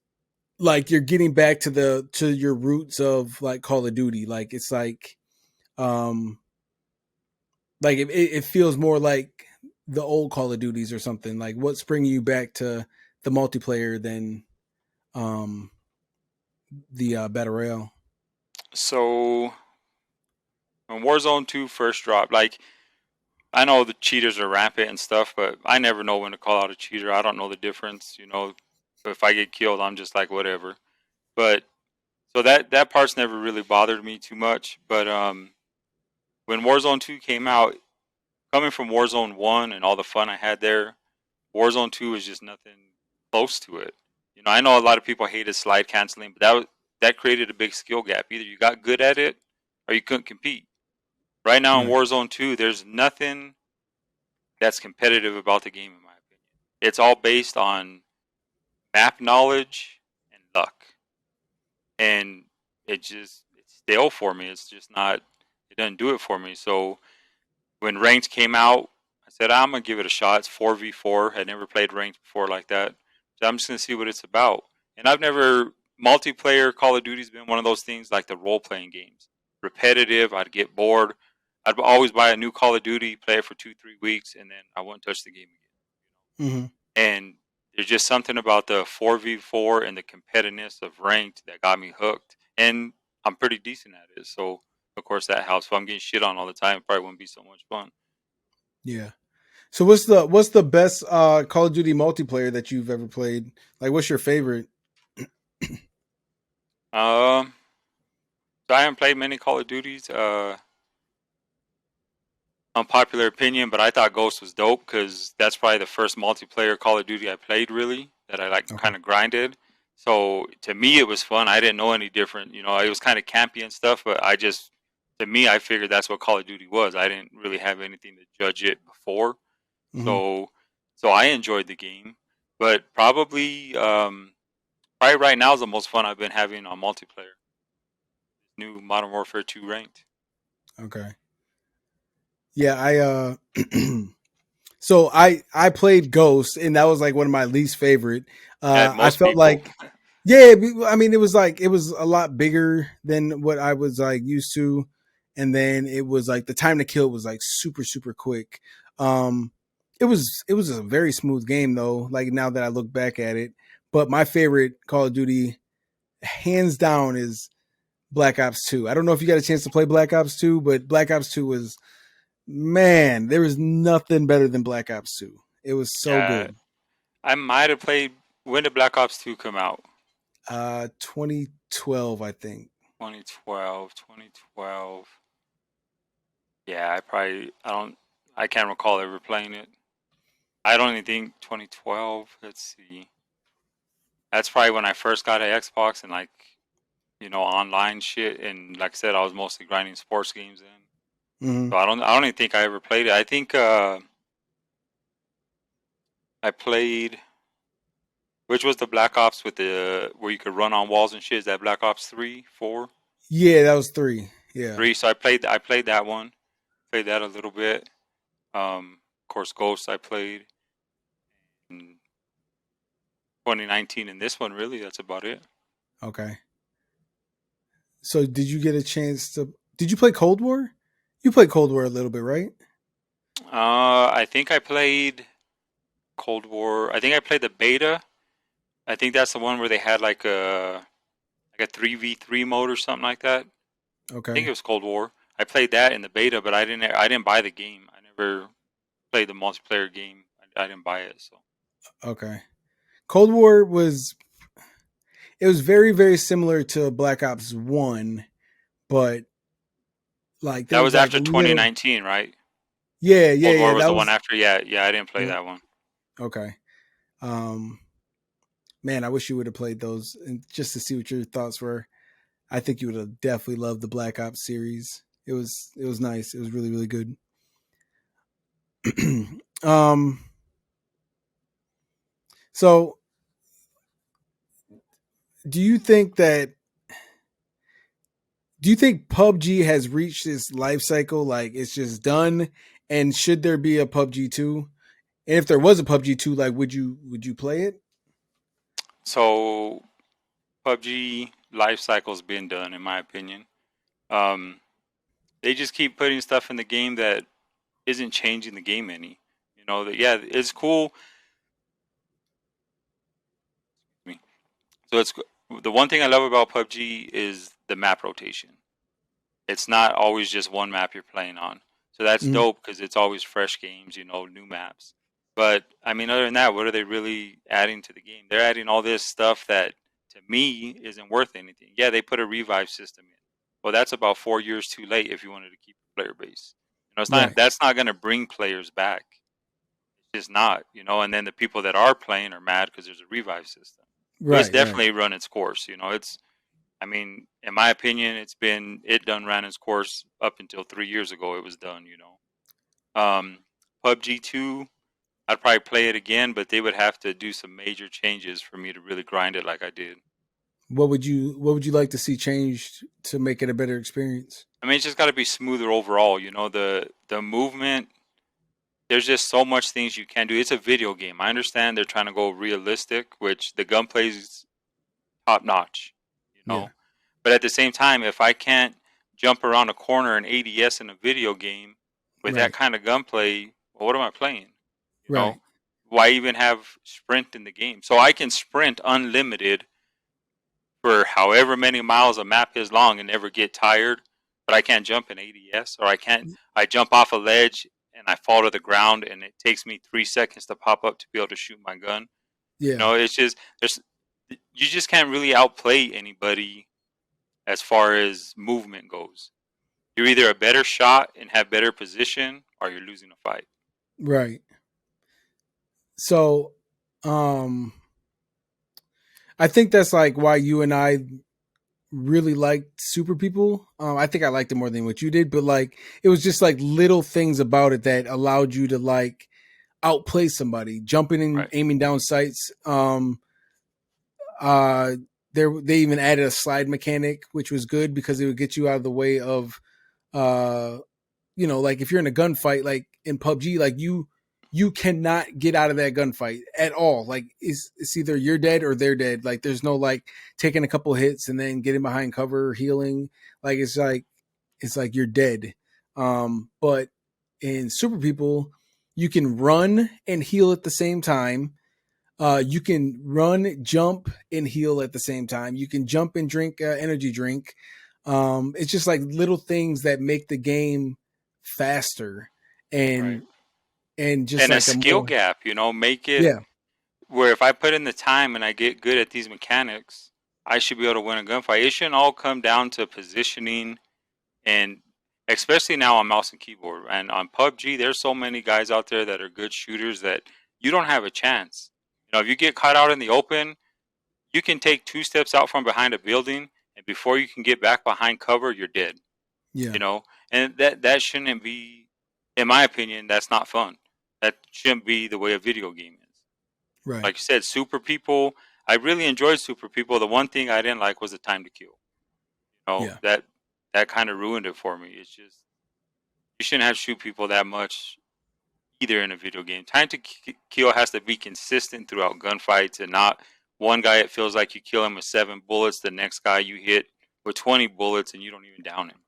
like you're getting back to your roots of like Call of Duty? Like it's um like it feels more like the old Call of Duties or something. Like what's bringing you back to the multiplayer than um the battle royale? So when Warzone 2 first dropped, like I know the cheaters are rampant and stuff, but I never know when to call out a cheater. I don't know the difference. If I get killed, I'm just like whatever. But so that part's never really bothered me too much. But when Warzone 2 came out, coming from Warzone 1 and all the fun I had there, Warzone 2 is just nothing close to it. I know a lot of people hated slide canceling, but that created a big skill gap. Either you got good at it or you couldn't compete. Right now in Right, Warzone 2, there's nothing that's competitive about the game in my opinion. It's all based on map knowledge and luck. And it's stale for me. It's just not it doesn't do it for me. So when ranked came out, I said I'm gonna give it a shot. It's 4v4. I never played ranked before like that. So I'm just gonna see what it's about. And I've never multiplayer Call of Duty's been one of those things like the role playing games. Repetitive, I'd get bored. I'd always buy a new Call of Duty, play it for 2-3 weeks, and then I wouldn't touch the game again. mm-hmm. And there's just something about the 4v4 and the competitiveness of ranked that got me hooked. And I'm pretty decent at it. So, of course, that helps. If I'm getting shit on all the time, it probably wouldn't be so much fun. Yeah. So what's the best Call of Duty multiplayer that you've ever played? Like what's your favorite? Um, so I haven't played many Call of Duties. Unpopular opinion, but I thought Ghost was dope because that's probably the first multiplayer Call of Duty I played really that I like Okay. kind of grinded. So to me, it was fun. I didn't know any different. You know, it was kind of campy and stuff, but to me, I figured that's what Call of Duty was. I didn't really have anything to judge it before. Hmm. So, so I enjoyed the game, but probably right now is the most fun I've been having on multiplayer. New Modern Warfare 2 ranked. Okay. Yeah, so I played Ghost, and that was like one of my least favorite. At I most felt people. like, yeah, I mean, it was a lot bigger than what I was like used to, and then it was like the time to kill was like super quick. Um, it was a very smooth game though. Like now that I look back at it, but my favorite Call of Duty, hands down, is Black Ops 2. I don't know if you got a chance to play Black Ops 2, but Black Ops 2 was, man, there was nothing better than Black Ops 2. It was so Yeah, good. I might have played. When did Black Ops 2 come out? 2012, I think. 2012. 2012. Yeah, I can't recall ever playing it. I don't even think 2012. Let's see. That's probably when I first got an Xbox and like, online shit. And like I said, I was mostly grinding sports games then. Hmm. So I don't even think I ever played it. I think I played, which was the Black Ops with the where you could run on walls and shit. Is that Black Ops 3, 4, Yeah, that was 3. Yeah. 3? So I played that one. Played that a little bit. Of course, Ghost I played in 2019, and this one really that's about it. Okay. So did you get a chance to? Did you play Cold War? You played Cold War a little bit, right? I think I played Cold War. I think I played the beta. I think that's the one where they had like a 3v3 mode or something like that. I think it Okay. was Cold War. I played that in the beta, but I didn't buy the game. I never played the multiplayer game. I didn't buy it. So Okay. Cold War was, it was very similar to Black Ops 1, but like that there was was like a after little, 2019, right? Cold yeah, War was that the one was, after. Yeah, yeah. I didn't play yeah. that one. Okay. Um Man, I wish you would have played those and just to see what your thoughts were. I think you would have definitely loved the Black Ops series. It was nice. It was really good. um so do you think that do you think PUBG has reached its life cycle, like it's just done, and should there be a PUBG 2? And if there was a PUBG 2, like would you play it? So PUBG life cycle's been done, in my opinion. Um, they just keep putting stuff in the game that isn't changing the game any. That yeah, it's cool. So it's the one thing I love about PUBG is the map rotation. It's not always just one map you're playing on. So that's Mhm. dope because it's always fresh games, new maps. But I mean, other than that, what are they really adding to the game? They're adding all this stuff that to me isn't worth anything. Yeah, they put a revive system in. Well, that's about 4 years too late if you wanted to keep a player base. It's not Right. that's not going to bring players back. It's just not. And then the people that are playing are mad because there's a revive system. So it's Right. definitely run its course. I mean, in my opinion, it done ran its course up until 3 years ago. It was done. PUBG 2, I'd probably play it again, but they would have to do some major changes for me to really grind it like I did. What would you like to see changed to make it a better experience? I mean, it's just got to be smoother overall. The movement. There's just so much things you can do. It's a video game. I understand they're trying to go realistic, which the gunplay is top notch. You Yeah. know, But at the same time, if I can't jump around a corner in ADS in a video game with that Right. kind of gunplay, well, what am I playing? You know, Right. why even have sprint in the game? So I can sprint unlimited for however many miles a map is long and never get tired, but I can't jump in ADS, or I jump off a ledge and I fall to the ground and it takes me 3 seconds to pop up to be able to shoot my gun. Yeah. It's just there's you just can't really outplay anybody as far as movement goes. You're either a better shot and have better position, or you're losing a fight. Right. So, um, I think that's like why you and I really liked Super People. I think I liked it more than what you did, but like it was just like little things about it that allowed you to like outplay somebody, jumping and Right, aiming down sights. Uh, they even added a slide mechanic, which was good because it would get you out of the way of uh like if you're in a gunfight like in PUBG, like you cannot get out of that gunfight at all. Like it's either you're dead or they're dead. Like there's no like taking a couple hits and then getting behind cover, healing. Like it's like you're dead. But in Super People, you can run and heal at the same time. You can run, jump, and heal at the same time. You can jump and drink energy drink. It's just like little things that make the game faster right. and just And a like a skill more gap, make it yeah where if I put in the time and I get good at these mechanics, I should be able to win a gunfight. It shouldn't all come down to positioning and especially now on mouse and keyboard. And on PUBG, there's so many guys out there that are good shooters that you don't have a chance. If you get caught out in the open, you can take two steps out from behind a building, and before you can get back behind cover, you're dead. yeah And that shouldn't be, in my opinion, that's not fun. That shouldn't be the way a video game is. right Like you said, Super People. I really enjoyed Super People. The one thing I didn't like was the time to kill. yeah That kind of ruined it for me. It's just you shouldn't have to shoot people that much either in a video game. Time to kill has to be consistent throughout gunfights and not one guy. It feels like you kill him with 7 bullets. The next guy you hit with 20 bullets and you don't even down him.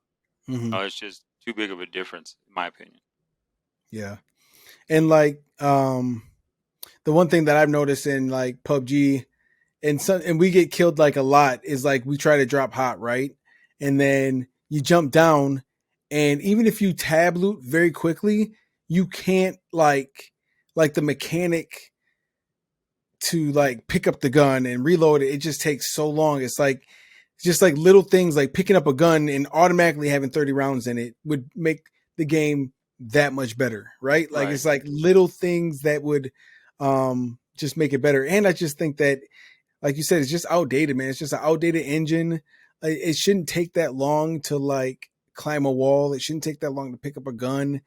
hmm It's just too big of a difference, in my opinion. yeah. And like the one thing that I've noticed in like PUBG and we get killed like a lot is like we try to drop hot, right? And then you jump down, and even if you tab loot very quickly, you can't like the mechanic to like pick up the gun and reload it. It just takes so long. It's like just like little things like picking up a gun and automatically having 30 rounds in it would make the game that much better, right? Like Right. it's like little things that would just make it better. And I just think that like you said, it's just outdated, man. It's just an outdated engine. It shouldn't take that long to like climb a wall. It shouldn't take that long to pick up a gun.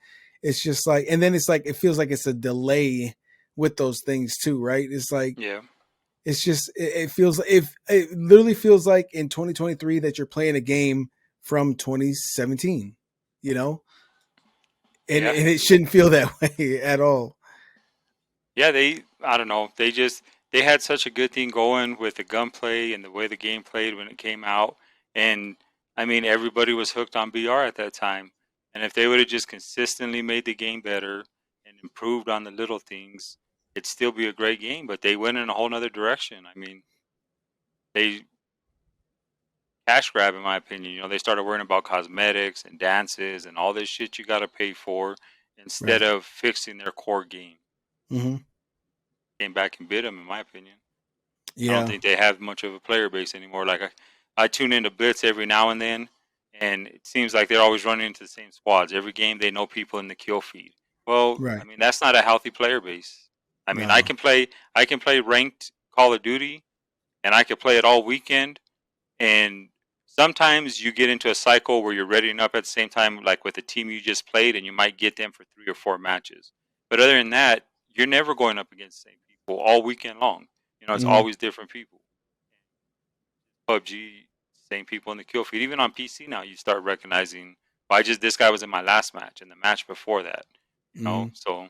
It's just like, and then it's like, it feels like it's a delay with those things too, right? It's like, Yeah. it's just, it feels, if it literally feels like in 2023 that you're playing a game from 2017, you know, and Yeah. it shouldn't feel that way at all. Yeah, I don't know, they had such a good thing going with the gunplay and the way the game played when it came out. And I mean, everybody was hooked on BR at that time. And if they would have just consistently made the game better and improved on the little things, it'd still be a great game. But they went in a whole nother direction. I mean, they cash grab, in my opinion. They started worrying about cosmetics and dances and all this shit you got to pay for instead Right. of fixing their core game. Mm-hmm. Came back and bit them, in my opinion. I don't Yeah. think they have much of a player base anymore. Like I tune into Blitz every now and then, and it seems like they're always running into the same squads. Every game they know people in the kill feed. Well, I Right. mean that's not a healthy player base. I mean No. I can play ranked Call of Duty, and I could play it all weekend. And sometimes you get into a cycle where you're readying up at the same time, like with the team you just played, and you might get them for 3 or 4 matches. But other than that, you're never going up against the same people all weekend long. It's Mm-hmm. always different people. PUBG, same people in the kill feed. Even on PC now, you start recognizing, well, this guy was in my last match and the match before that. Mm-hmm. So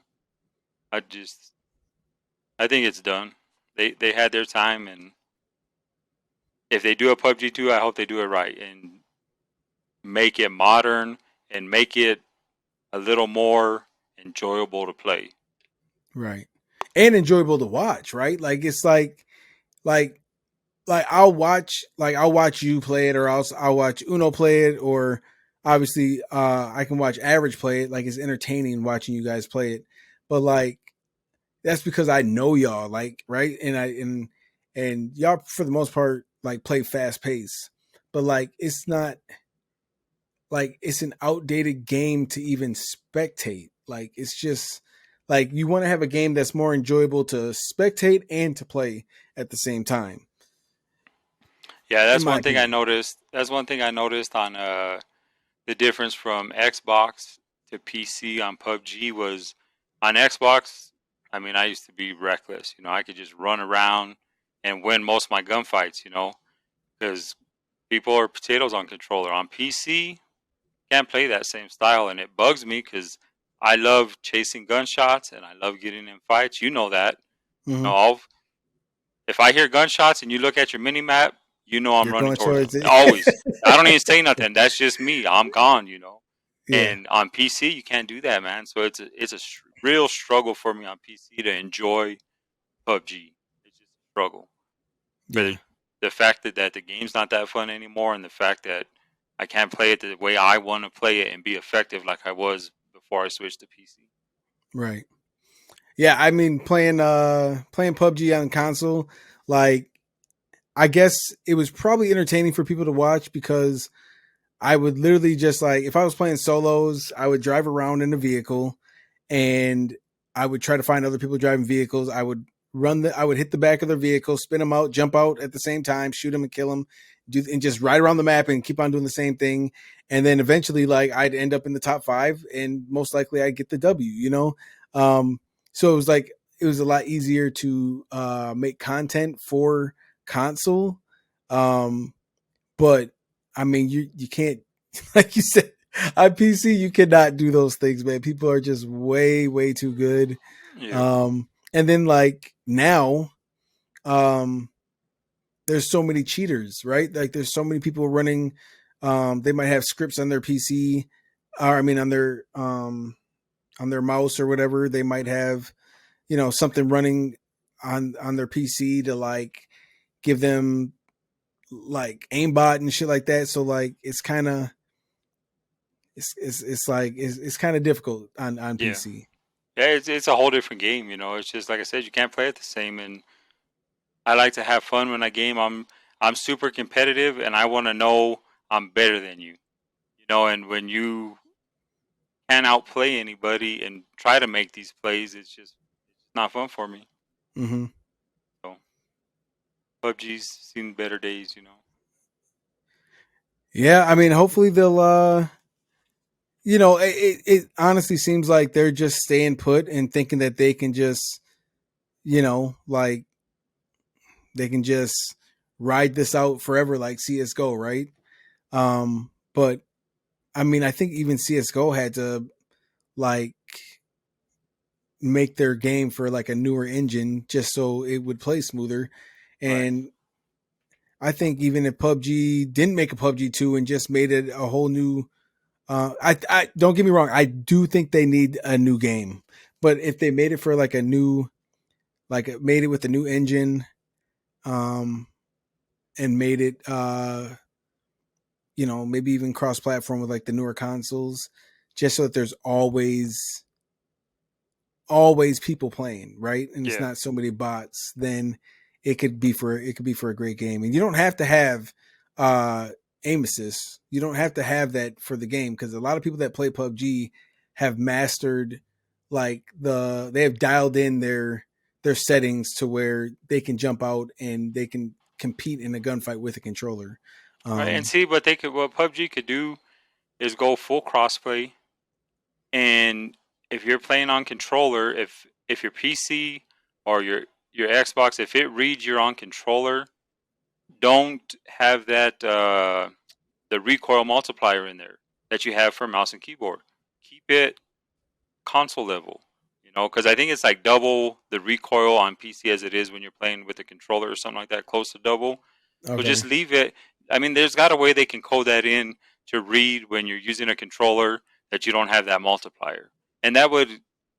I just I think it's done. They had their time, and if they do a PUBG 2, I hope they do it right and make it modern and make it a little more enjoyable to play. Right. And enjoyable to watch, right? Like it's like I'll watch you play it, or I'll watch Uno play it, or obviously I can watch average play it. Like it's entertaining watching you guys play it. But like that's because I know y'all, like, right? And y'all for the most part like play fast pace. But like it's not like it's an outdated game to even spectate. Like it's just like you want to have a game that's more enjoyable to spectate and to play at the same time. Yeah, in that's my one thing I opinion. noticed. That's one thing I noticed on the difference from Xbox to PC on PUBG was on Xbox. I mean, I used to be reckless. You know, I could just run around and win most of my gunfights. You know, because people are potatoes on controller. On PC, can't play that same style, and it bugs me because I love chasing gunshots and I love getting in fights. You know that. You Hmm. know, if I hear gunshots and you look at your mini map, you know I'm You're running going towards them. towards it. Always. I don't even say nothing. That's just me. I'm gone. You know. Yeah, And on PC, you can't do that, man. So it's a real struggle for me on PC to enjoy PUBG. It's just a struggle. For yeah, the fact that the game's not that fun anymore, and the fact that I can't play it the way I want to play it and be effective like I was before I switched to PC. right. Yeah, I mean playing PUBG on console, like I guess it was probably entertaining for people to watch because I would literally just like if I was playing solos, I would drive around in a vehicle and I would try to find other people driving vehicles. I would hit the back of their vehicle, spin them out, jump out at the same time, shoot them and kill them, and just ride around the map and keep on doing the same thing. And then eventually, like I'd end up in the top five, and most likely I'd get the W. Um, so it was like it was a lot easier to make content for console. Um, but I mean, you can't like you said on PC you cannot do those things, man. People are just way too good. Yeah, And then like now, um, there's so many cheaters, right? Like there's so many people running. They might have scripts on their PC, or I mean on their mouse or whatever. They might have something running on their PC to like give them like aimbot and shit like that. So like it's kind of difficult on yeah, PC. yeah. It's a whole different game. You know, it's just like I said, you can't play it the same. And I like to have fun when I game. I'm super competitive, and I want to know I'm better than you. You know, and when you can't outplay anybody and try to make these plays, it's not fun for me. Hmm. So PUBG's seen better days, you know. Yeah, I mean, hopefully they'll. It honestly seems like they're just staying put and thinking that they can just, like they can just ride this out forever, like CS:GO, right? But I mean, I think even CS:GO had to like make their game for like a newer engine just so it would play smoother. Right. And I think even if PUBG didn't make a PUBG 2 and just made it a whole new I don't get me wrong, I do think they need a new game. But if they made it for like a new like made it with a new engine um and made it maybe even cross platform with like the newer consoles just so that there's always people playing, right? And it's Yeah. not so many bots, then it could be for a great game. And you don't have to have uh aim assist. You don't have to have that for the game because a lot of people that play PUBG have mastered they have dialed in their settings to where they can jump out and they can compete in a gunfight with a controller. Right. And Um see what PUBG could do is go full crossplay. And if you're playing on controller, if your PC or your Xbox, if it reads you're on controller, don't have that the recoil multiplier in there that you have for mouse and keyboard. Keep it console level, you know, because I think it's like double the recoil on PC as it is when you're playing with a controller or something like that, close to double. So just okay. leave it. I mean, there's got a way they can code that in to read when you're using a controller that you don't have that multiplier, and that would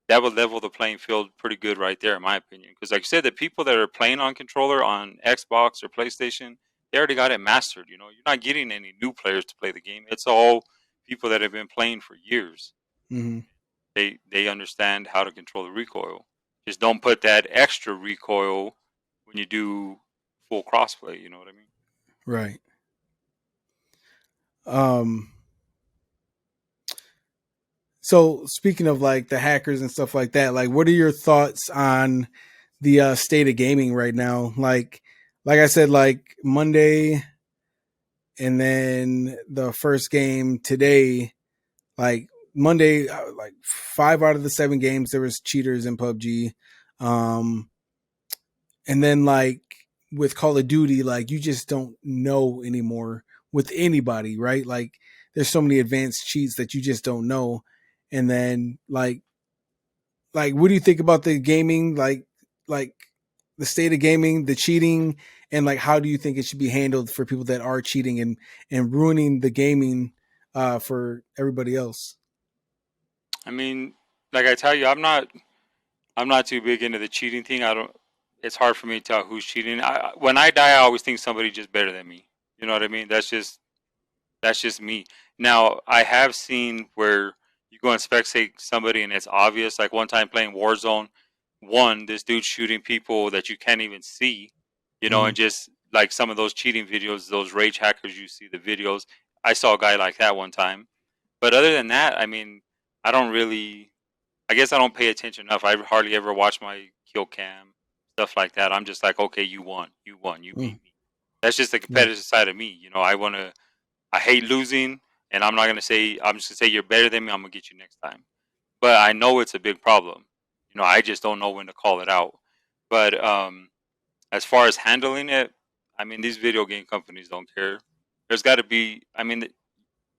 level the playing field pretty good right there, in my opinion. Because like I said, the people that are playing on controller on Xbox or PlayStation, they already got it mastered. You know, you're not getting any new players to play the game. It's all people that have been playing for years. Mhm. They understand how to control the recoil. Just don't put that extra recoil when you do full crossplay. You know what I mean? Right. Um So speaking of like the hackers and stuff like that, like what are your thoughts on the state of gaming right now? Like I said, like Monday. and then the first game today, like Monday, like 5 out of the 7 games there was cheaters in PUBG. Um, and then like with Call of Duty, like you just don't know anymore with anybody, right? Like there's so many advanced cheats that you just don't know. And then like what do you think about the gaming, like the state of gaming, the cheating, and like how do you think it should be handled for people that are cheating and ruining the gaming for everybody else? I mean, like I tell you, I'm not too big into the cheating thing. I don't. It's hard for me to tell who's cheating. When I die, I always think somebody just better than me. You know what I mean? That's just me. Now I have seen where you go and spectate somebody and it's obvious. Like one time playing Warzone, this dude shooting people that you can't even see. Mm, And just like some of those cheating videos, those rage hackers, you see the videos. I saw a guy like that one time. But other than that, I mean, I don't really. I guess I don't pay attention enough. I hardly ever watch my kill cam, stuff like that. I'm just like, okay, you won, you beat mm, me. That's just the yeah, competitive side of me. I hate losing, and I'm not gonna say, I'm just gonna say you're better than me. I'm gonna get you next time. But I know it's a big problem. I just don't know when to call it out. But as far as handling it, I mean, these video game companies don't care. There's got to be. I mean,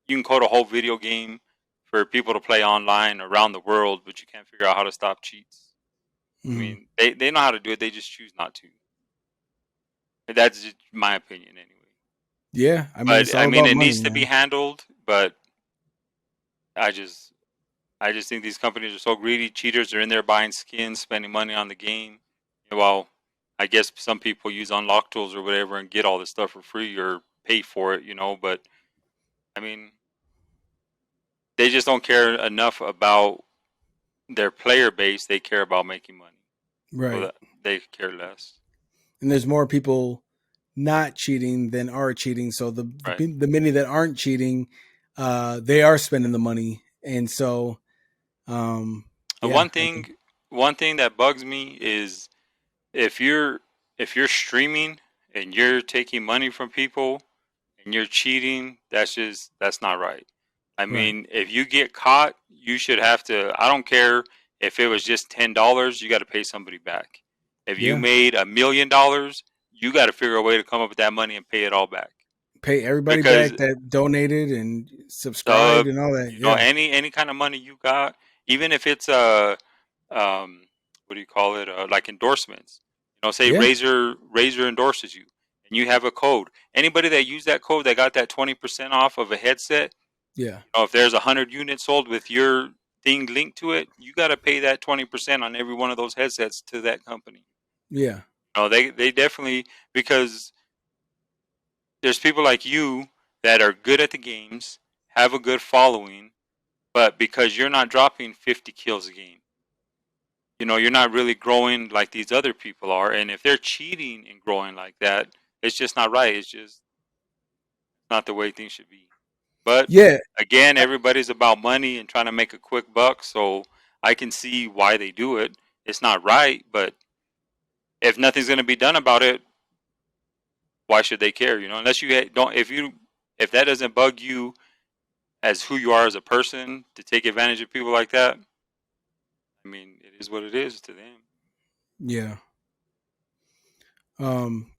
you can code a whole video game for people to play online around the world, but you can't figure out how to stop cheats. I mm, mean, they know how to do it. They just choose not to. That's just my opinion, anyway. yeah. I mean, it's But I all mean, about it money, needs to be man. handled. But I just, I just think these companies are so greedy. Cheaters are in there buying skins, spending money on the game. Well, I guess some people use unlock tools or whatever and get all this stuff for free or pay for it. But I mean, they just don't care enough about their player base. They care about making money, so Right. that they care less. And there's more people not cheating than are cheating. So Right. the many that aren't cheating, they are spending the money, and so um, And yeah, one I mean, thing, one thing that bugs me is if you're if you're streaming and you're taking money from people and you're cheating, that's not right. I right, mean, if you get caught, you should have to. I don't care if it was just $10. You got to pay somebody back. If you yeah, made $1 million, you got to figure a way to come up with that money and pay it all back. pay everybody Because back that donated and subscribed sub, and all that. Yeah, any kind of money you got, even if it's um, what do you call it? Like endorsements. Say yeah, Razor endorses you, and you have a code. Anybody that used that code that got that 20% off of a headset, yeah, if there's 100 units sold with your thing linked to it, you got to pay that 20% on every one of those headsets to that company. yeah, They definitely, because there's people like you that are good at the games, have a good following, but because you're not dropping 50 kills a game, you're not really growing like these other people are. And if they're cheating and growing like that, it's just not right. It's just not the way things should be. But yeah. again, I, everybody's about money and trying to make a quick buck, so I can see why they do it. It's not right, but if nothing's going to be done about it, why should they care? Unless don't, if that doesn't bug you as who you are as a person to take advantage of people like that, I mean, it is what it is to them. yeah.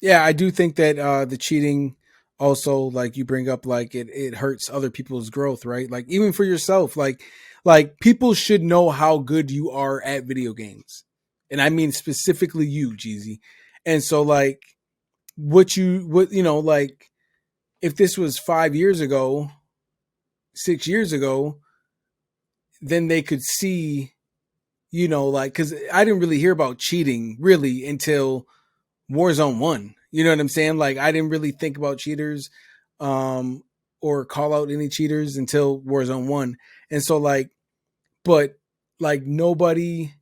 Yeah, I do think that the cheating also, like you bring up, like it hurts other people's growth, right? Like even for yourself, like people should know how good you are at video games. And I mean specifically you, Jeezy. And so like what like if this was 5 years ago, 6 years ago, then they could see, like because I didn't really hear about cheating really until Warzone 1. You know what I'm saying? Like I didn't really think about cheaters um or call out any cheaters until Warzone 1. And so like but like nobody,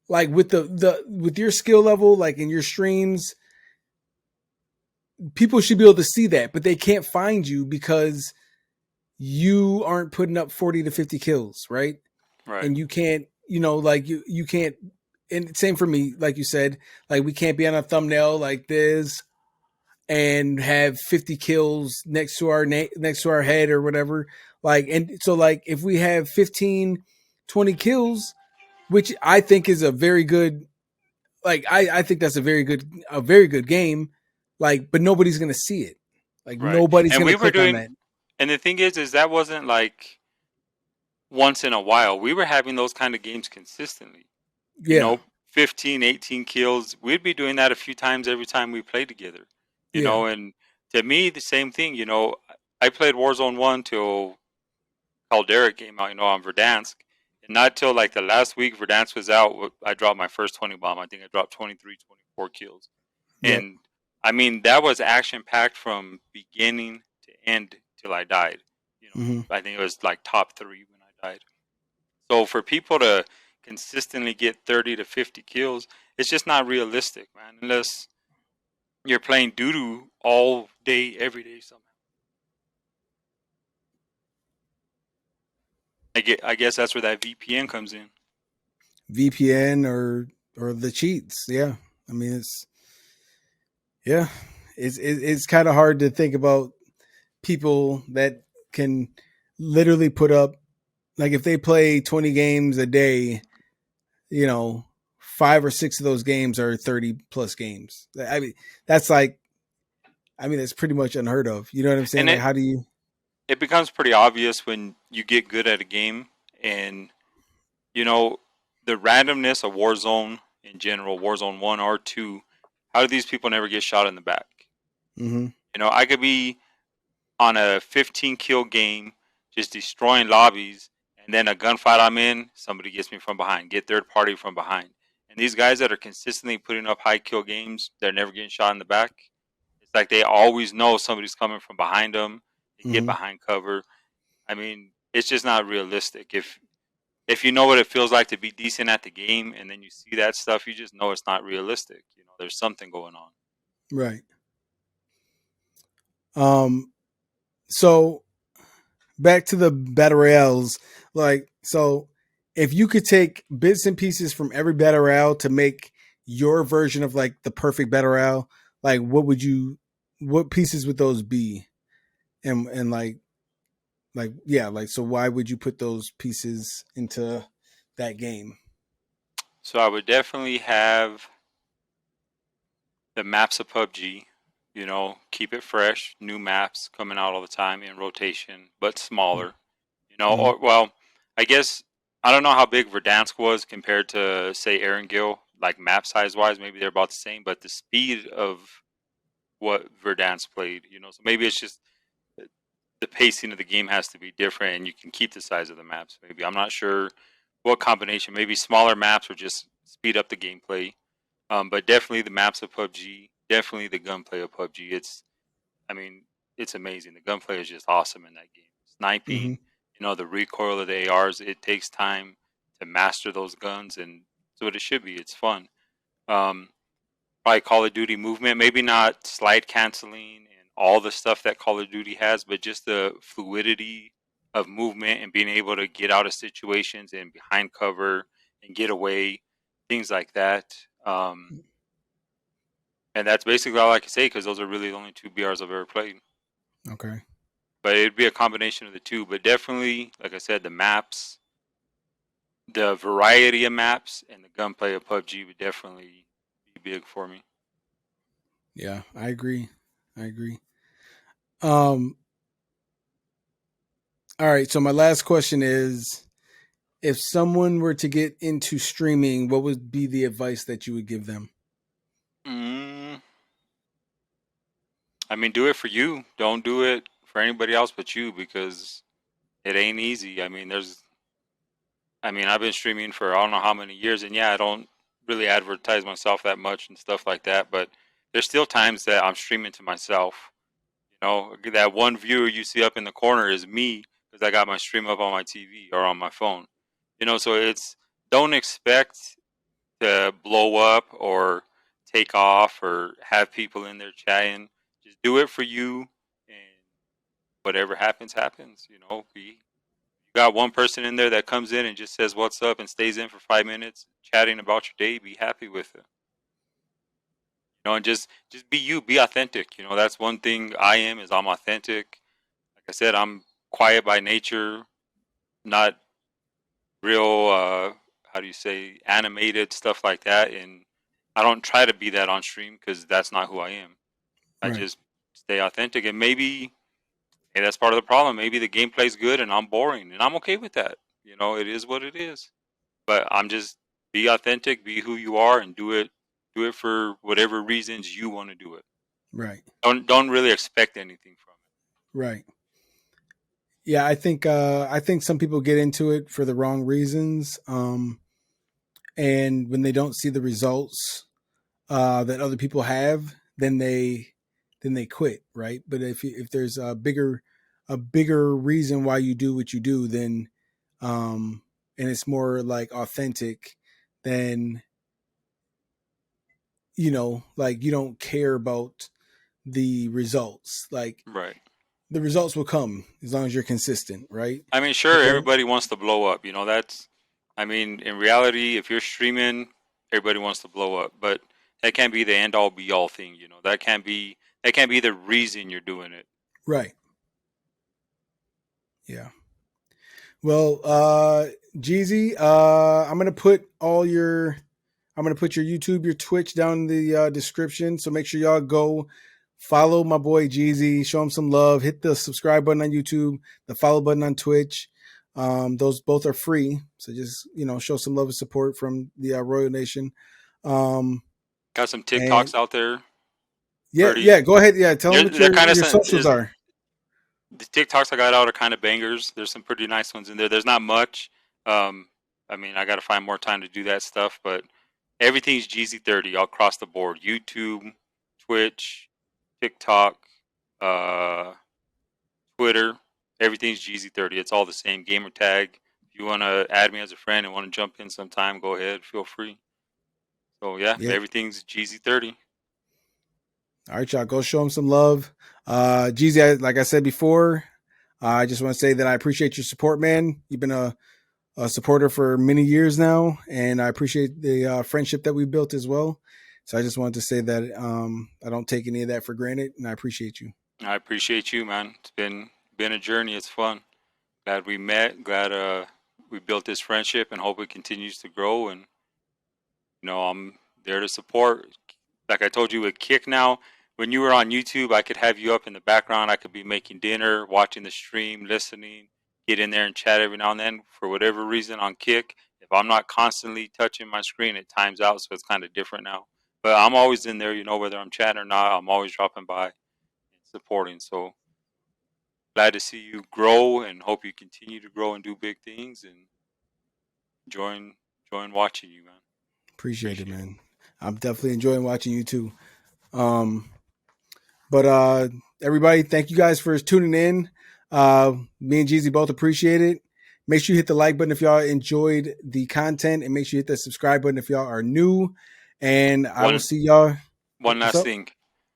like with the with your skill level, like in your streams, people should be able to see that, but they can't find you because you aren't putting up 40 to 50 kills, right? Right. And you can't, like you can't, and same for me, like you said, like we can't be on a thumbnail like this and have 50 kills next to our head or whatever. Like, and so like if we have 15, 20 kills, which I think is a very good, like I think that's a very good game. Like, but nobody's gonna see it. Like Right. nobody's And gonna we were click on doing, that. and the thing is that wasn't like once in a while. We were having those kind of games consistently. You Yeah, know, 15, 18 kills. We'd be doing that a few times every time we played together. You yeah, know, and to me, the same thing. You know, I played Warzone 1 till Caldera came out, you know, on Verdansk. And not till like the last week Verdansk was out, I dropped my first 20 bomb. I think I dropped 23, 24 kills. yep. And I mean, that was action packed from beginning to end till I died. You know, Hmm. I think it was like top three when I died. So for people to consistently get 30 to 50 kills, it's just not realistic, man, unless you're playing doo doo all day, every day somehow. I guess that's where that VPN comes in. VPN or the cheats. Yeah, I mean yeah, it's kind of hard to think about people that can literally put up, like if they play 20 games a day, you know, 5 or 6 of those games are 30 plus games. I mean, that's like, I mean, it's pretty much unheard of. You know what I'm saying? And Like, how do you? it becomes pretty obvious when you get good at a game and you know the randomness of Warzone in general, Warzone 1 or 2. How do these people never get shot in the back? Mm-hmm. You know, I could be on a 15 kill game just destroying lobbies, and then a gunfight I'm in, somebody gets me from behind, get third party from behind. And these guys that are consistently putting up high kill games, they're never getting shot in the back. It's like they always know somebody's coming from behind them. They get Mm-hmm. behind cover. I mean, it's just not realistic. If you know what it feels like to be decent at the game, and then you see that stuff, you just know it's not realistic. You know, there's something going on. Right. Um. So back to the battle royales. Like, so if you could take bits and pieces from every battle royale to make your version of like the perfect battle royale, like what pieces would those be? And like yeah, like so why would you put those pieces into that game? So I would definitely have the maps of PUBG. You know, keep it fresh, new maps coming out all the time in rotation, but smaller. You know, Mm-hmm. or well, I guess I don't know how big Verdansk was compared to say Erangel, like map size wise. Maybe they're about the same, but the speed of what Verdansk played, you know, so maybe it's just the pacing of the game has to be different, and you can keep the size of the maps. Maybe I'm not sure what combination. Maybe smaller maps or just speed up the gameplay. But definitely the maps of PUBG. Definitely the gunplay of PUBG. I mean, it's amazing. The gunplay is just awesome in that game. Mm-hmm. Sniping, you know, the recoil of the ARs. It takes time to master those guns, and it's what it should be. It's fun. Um, Probably Call of Duty movement. Maybe not slide canceling and all the stuff that Call of Duty has, but just the fluidity of movement and being able to get out of situations and behind cover and get away, things like that. And that's basically all I can say because those are really the only two BRs I've ever played. Okay. But it'd be a combination of the two. But definitely, like I said, the maps, the variety of maps, and the gunplay of PUBG would definitely be big for me. Yeah, I agree. I agree. Um all right, so my last question is, if someone were to get into streaming, what would be the advice that you would give them? Mm, I mean, do it for you. Don't do it for anybody else but you because it ain't easy. I mean, I've been streaming for I don't know how many years, and yeah, I don't really advertise myself that much and stuff like that. But there's still times that I'm streaming to myself. You know, that one viewer you see up in the corner is me because I got my stream up on my TV or on my phone. You know, so it's don't expect to blow up or take off or have people in there chatting. Just do it for you, and whatever happens, happens. You know, you got one person in there that comes in and just says what's up and stays in for 5 minutes chatting about your day. Be happy with it. and just be you, be authentic. That's one thing I am is I'm authentic. Like I said, I'm quiet by nature, not real how do you say animated stuff like that, and I don't try to be that on stream because that's not who I am. I Right. just stay authentic, and maybe hey, that's part of the problem. Maybe the gameplay's good and I'm boring, and I'm okay with that. It is what it is. But I'm just be authentic, be who you are, and do it for whatever reasons you want to do it. Right. Don't really expect anything from Right. Yeah, I think some people get into it for the wrong reasons. And when they don't see the results that other people have, then they quit, right? But if there's a bigger reason why you do what you do, then and it's more like authentic, then like you don't care about the results. Like it. Right. the results will come as long as you're consistent, right? I mean, sure, everybody wants to blow up. I mean, in reality, if you're streaming, everybody wants to blow up, but that can't be the end all be all thing. That can't be the reason you're doing it. Right. Yeah. Well, Jeezy, I'm gonna put your YouTube, your Twitch down in the description. So make sure y'all go follow my boy Jeezy, show him some love, hit the subscribe button on YouTube, the follow button on Twitch. Those both are free. So just, show some love and support from the Royal Nation. Got some And TikToks out there. yeah, Pretty. yeah, go ahead. Yeah, tell them what They're kind of your socials are. the TikToks I got out are kind of bangers. There's some pretty nice ones in there. There's not much. I mean, I got to find more time to do that stuff, but everything's JEAZY30 all across the board. YouTube, Twitch, TikTok, uh, Twitter. Everything's JEAZY30. It's all the same. Gamer tag. If you want to add me as a friend and want to jump in sometime, go ahead. Feel free. So yeah, Yeah. everything's JEAZY30. All right, y'all, go show him some love. Jeezy, like I said before, I just want to say that I appreciate your support, man. You've been a supporter for many years now, and I appreciate the friendship that we built as well. So I just wanted to say that I don't take any of that for granted, and I appreciate you. I appreciate you, man. It's been a journey. It's fun. Glad we met. Glad we built this friendship, and hope it continues to grow. And I'm there to support. Like I told you with Kick now, when you were on YouTube, I could have you up in the background. I could be making dinner, watching the stream, listening, get in there and chat every now and then. For whatever reason on Kick, if I'm not constantly touching my screen, it times out, so it's kind of different now. But I'm always in there, whether I'm chatting or not. I'm always dropping by and supporting. So glad to see you grow, and hope you continue to grow and do big things. And enjoying watching you, man. Appreciate it, man. I'm definitely enjoying watching you too. But everybody, thank you guys for tuning in. Me and Jeezy both appreciate it. Make sure you hit the like button if y'all enjoyed the content, and make sure you hit the subscribe button if y'all are new. And I will see y'all. One last thing.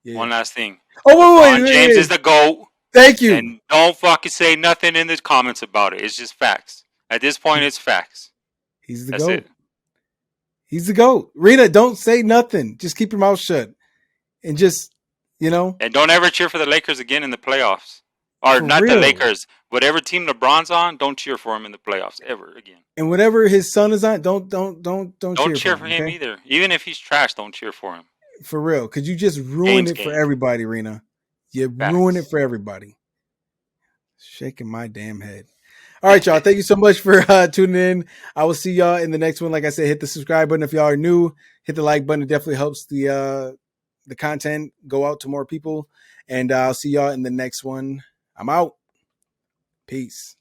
Yeah. One last thing. Oh, wait. James is the GOAT. Thank you. And don't fucking say nothing in the comments about it. It's just facts. At this point, it's facts. He's the That's GOAT. it. He's the GOAT. Rena, don't say nothing. Just keep your mouth shut. And just, And don't ever cheer for the Lakers again in the playoffs. Or not real. the Lakers. Whatever team LeBron's on, don't cheer for him in the playoffs ever again. And whatever his son is on, don't cheer for him either. Even if he's trash, don't cheer for him. For real. Because you just ruined it for everybody, Rena. You ruined it for everybody. Shaking my damn head. All right, y'all. Thank you so much for tuning in. I will see y'all in the next one. Like I said, hit the subscribe button if y'all are new. Hit the like button. It definitely helps the content go out to more people. And I'll see y'all in the next one. I'm out. Peace.